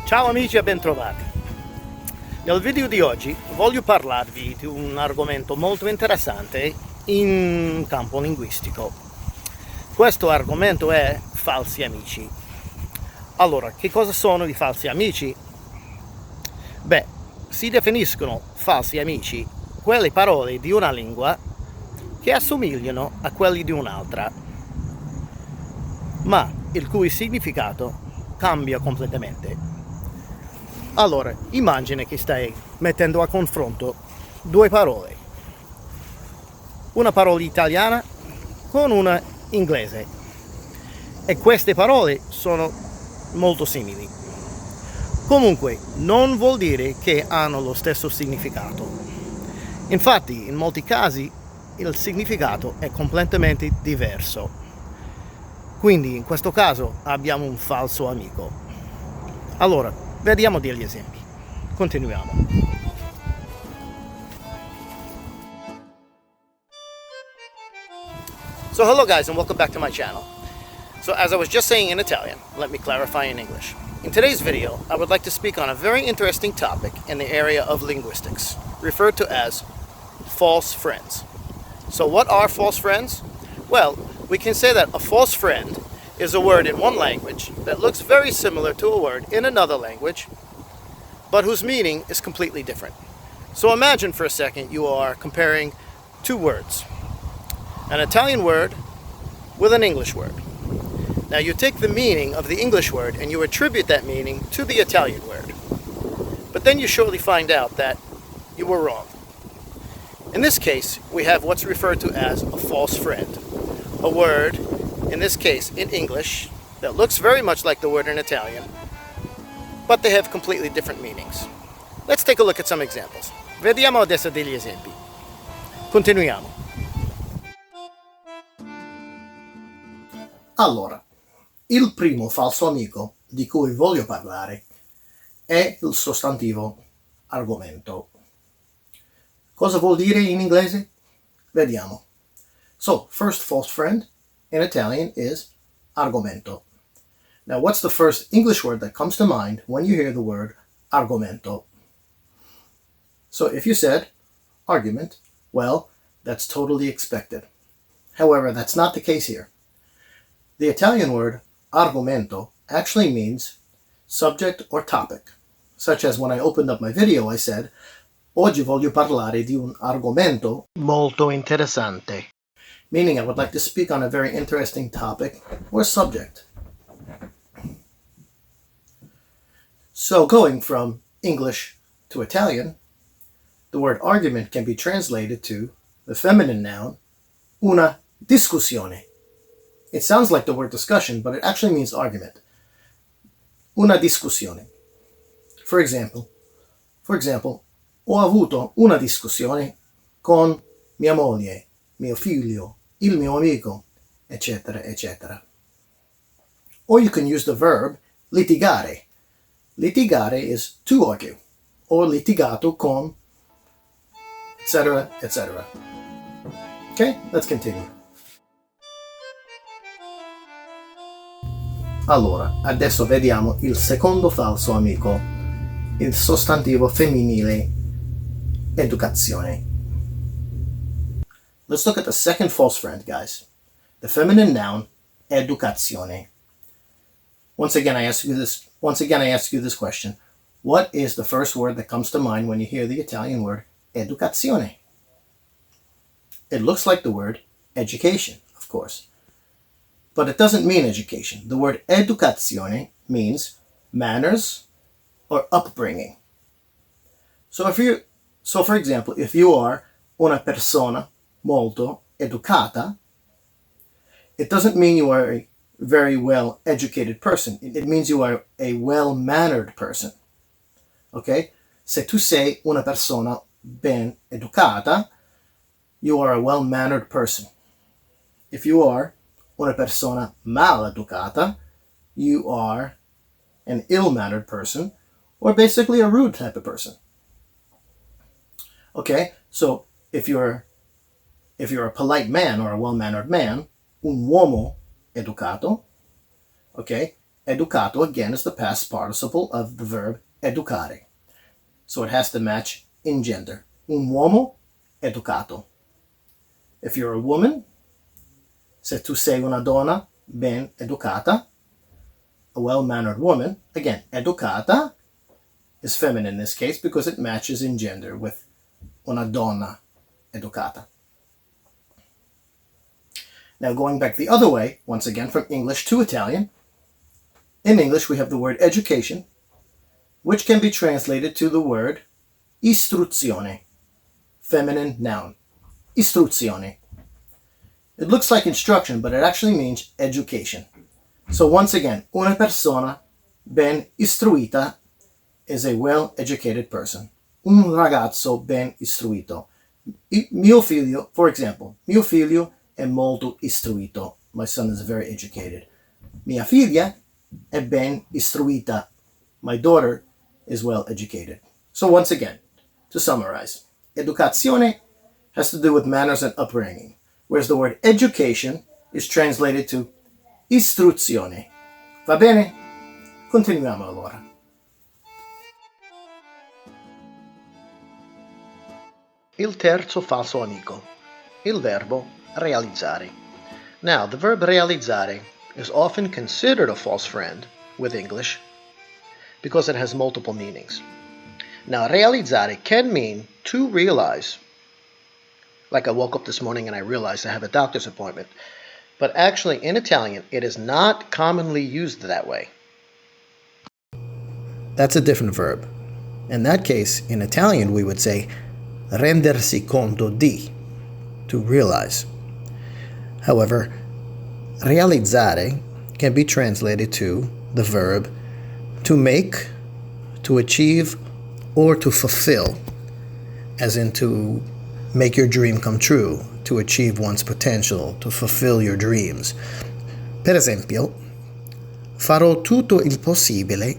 Ciao amici e bentrovati. Nel video di oggi voglio parlarvi di un argomento molto interessante in campo linguistico. Questo argomento è falsi amici. Allora, che cosa sono i falsi amici? Beh, si definiscono falsi amici quelle parole di una lingua che assomigliano a quelli di un'altra, ma il cui significato cambia completamente. Allora, immagina che stai mettendo a confronto due parole, una parola italiana con una inglese, e queste parole sono molto simili. Comunque, non vuol dire che hanno lo stesso significato. Infatti, in molti casi, il significato è completamente diverso. Quindi, in questo caso, abbiamo un falso amico. Allora, vediamo degli esempi. Continuiamo. So hello guys and welcome back to my channel. So as I was just saying in Italian, let me clarify in English. In today's video, I would like to speak on a very interesting topic in the area of linguistics, referred to as false friends. So what are false friends? Well, we can say that a false friend is a word in one language that looks very similar to a word in another language, but whose meaning is completely different. So imagine for a second you are comparing two words, an Italian word with an English word. Now you take the meaning of the English word and you attribute that meaning to the Italian word. But then you shortly find out that you were wrong. In this case, we have what's referred to as a false friend, a word, in this case in English, that looks very much like the word in Italian, but they have completely different meanings. Let's take a look at some examples. Vediamo adesso degli esempi. Continuiamo. Allora, il primo falso amico di cui voglio parlare è il sostantivo argomento. Cosa vuol dire in inglese? Vediamo. So, first false friend in Italian is argumento. Now, what's the first English word that comes to mind when you hear the word argumento? So if you said argument, well, that's totally expected. However, that's not the case here. The Italian word argumento actually means subject or topic, such as when I opened up my video, I said, oggi voglio parlare di un argomento molto interessante, meaning I would like to speak on a very interesting topic or subject. So going from English to Italian, the word argument can be translated to the feminine noun una discussione. It sounds like the word discussion, but it actually means argument. Una discussione. For example, ho avuto una discussione con mia moglie, mio figlio, il mio amico, etc., etc. Or you can use the verb litigare. Litigare is to argue, or litigato con, etc., etc. Okay, let's continue. Allora, adesso vediamo il secondo falso amico, il sostantivo femminile educazione. Let's look at the second false friend, guys. The feminine noun educazione. Once again, I ask you this question. What is the first word that comes to mind when you hear the Italian word educazione? It looks like the word education, of course. But it doesn't mean education. The word educazione means manners or upbringing. So for example, if you are una persona molto educata, it doesn't mean you are a very well-educated person. It means you are a well-mannered person. Okay? Se tu sei una persona ben educata, you are a well-mannered person. If you are una persona mal-educata, you are an ill-mannered person, or basically a rude type of person. Okay? So if you're a polite man or a well-mannered man, un uomo educato, okay, Educato, again, is the past participle of the verb educare. So it has to match in gender. Un uomo educato. If you're a woman, se tu sei una donna ben educata, a well-mannered woman, again, educata is feminine in this case because it matches in gender with una donna educata. Now going back the other way, once again from English to Italian. In English we have the word education, which can be translated to the word istruzione, feminine noun, istruzione. It looks like instruction, but it actually means education. So once again, una persona ben istruita is a well-educated person. Un ragazzo ben istruito. Mio figlio, for example, mio figlio è molto istruito. My son is very educated. Mia figlia è ben istruita. My daughter is well educated. So once again, to summarize, educazione has to do with manners and upbringing, whereas the word education is translated to istruzione. Va bene? Continuiamo allora. Il terzo falso amico, il verbo realizzare. Now, the verb realizzare is often considered a false friend with English because it has multiple meanings. Now, realizzare can mean to realize. Like I woke up this morning and I realized I have a doctor's appointment. But actually, in Italian, it is not commonly used that way. That's a different verb. In that case, in Italian, we would say rendersi conto di, to realize. However, realizzare can be translated to the verb to make, to achieve, or to fulfill, as in to make your dream come true, to achieve one's potential, to fulfill your dreams. Per esempio, farò tutto il possibile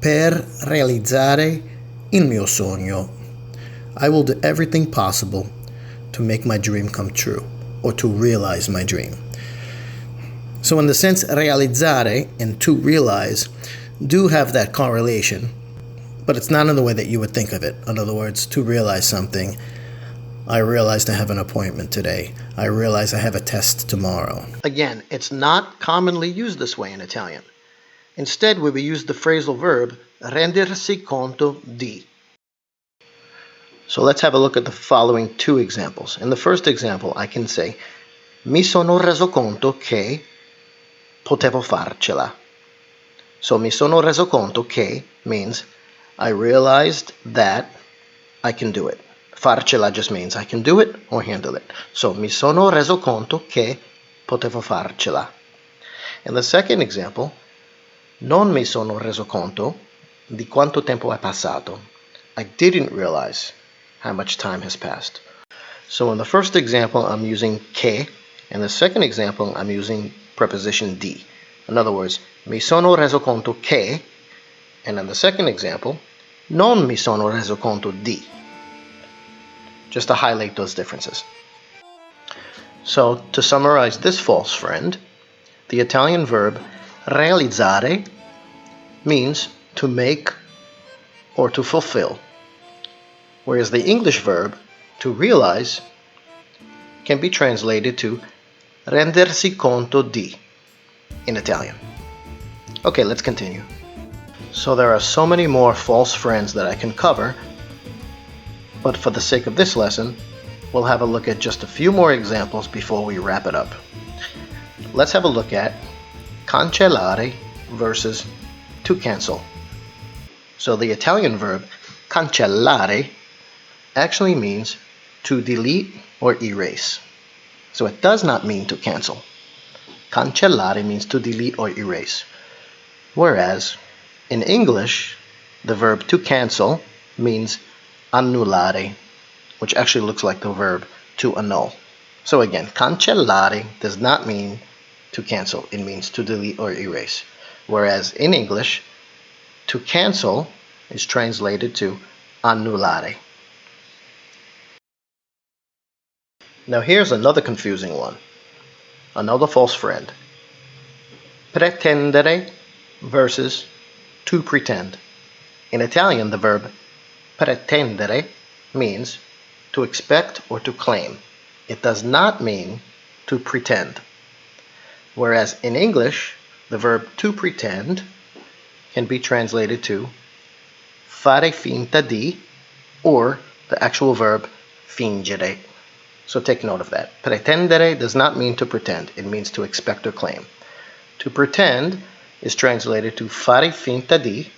per realizzare il mio sogno. I will do everything possible to make my dream come true, or to realize my dream. So in the sense, realizzare and to realize do have that correlation, but it's not in the way that you would think of it. In other words, to realize something, I realized I have an appointment today. I realize I have a test tomorrow. Again, it's not commonly used this way in Italian. Instead, we will use the phrasal verb rendersi conto di. So let's have a look at the following two examples. In the first example, I can say, mi sono reso conto che potevo farcela. So mi sono reso conto che means I realized that I can do it. Farcela just means I can do it or handle it. So mi sono reso conto che potevo farcela. In the second example, non mi sono reso conto di quanto tempo è passato. I didn't realize how much time has passed. So in the first example, I'm using che. In the second example, I'm using preposition di. In other words, mi sono reso conto che, and in the second example, non mi sono reso conto di. Just to highlight those differences. So, to summarize this false friend, the Italian verb realizzare means to make or to fulfill, whereas the English verb to realize can be translated to rendersi conto di in Italian. Okay, let's continue. So there are so many more false friends that I can cover, but for the sake of this lesson, we'll have a look at just a few more examples before we wrap it up. Let's have a look at cancellare versus to cancel. So the Italian verb cancellare actually means to delete or erase. So it does not mean to cancel. Cancellare means to delete or erase. Whereas in English, the verb to cancel means annullare, which actually looks like the verb to annul. So again, cancellare does not mean to cancel. It means to delete or erase. Whereas in English, to cancel is translated to annullare. Now here's another confusing one. Another false friend. Pretendere versus to pretend. In Italian, the verb pretendere means to expect or to claim. It does not mean to pretend. Whereas in English, the verb to pretend can be translated to fare finta di, or the actual verb fingere. So take note of that. Pretendere does not mean to pretend. It means to expect or claim. To pretend is translated to fare finta di,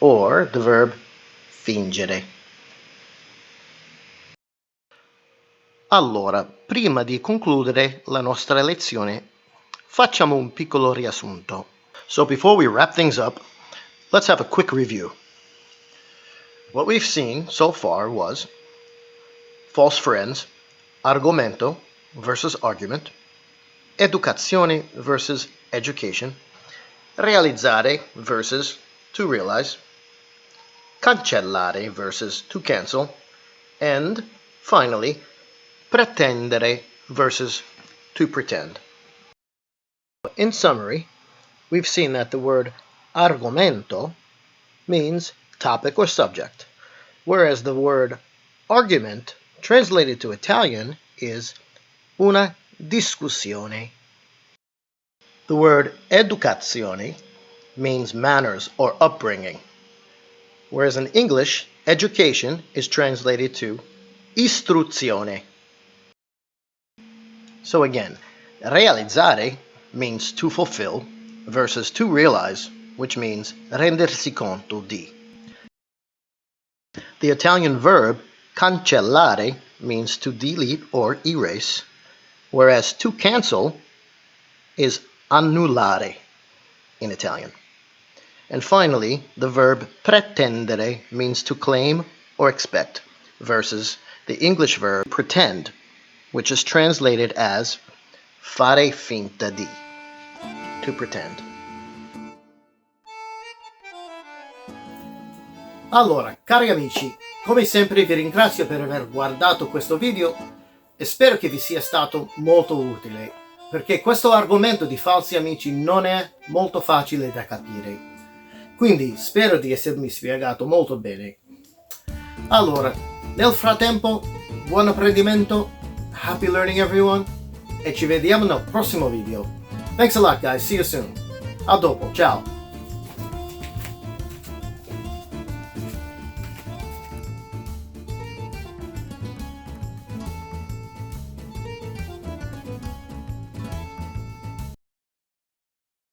or the verb fingere. Allora, prima di concludere la nostra lezione, facciamo un piccolo riassunto. So before we wrap things up, let's have a quick review. What we've seen so far was false friends, argumento versus argument, educazione versus education, realizzare versus to realize, cancellare versus to cancel, and finally, pretendere versus to pretend. In summary, we've seen that the word argomento means topic or subject, whereas the word argument, translated to Italian, is una discussione. The word educazione means manners or upbringing, whereas in English, education is translated to istruzione. So again, realizzare means to fulfill versus to realize, which means rendersi conto di. The Italian verb cancellare means to delete or erase, whereas to cancel is annullare in Italian. And finally, the verb pretendere means to claim or expect, versus the English verb pretend, which is translated as fare finta di, to pretend. Allora, cari amici, come sempre vi ringrazio per aver guardato questo video e spero che vi sia stato molto utile, perché questo argomento di falsi amici non è molto facile da capire. Quindi spero di essermi spiegato molto bene. Allora, nel frattempo, buon apprendimento, happy learning everyone, e ci vediamo nel prossimo video. Thanks a lot guys, see you soon. A dopo, ciao!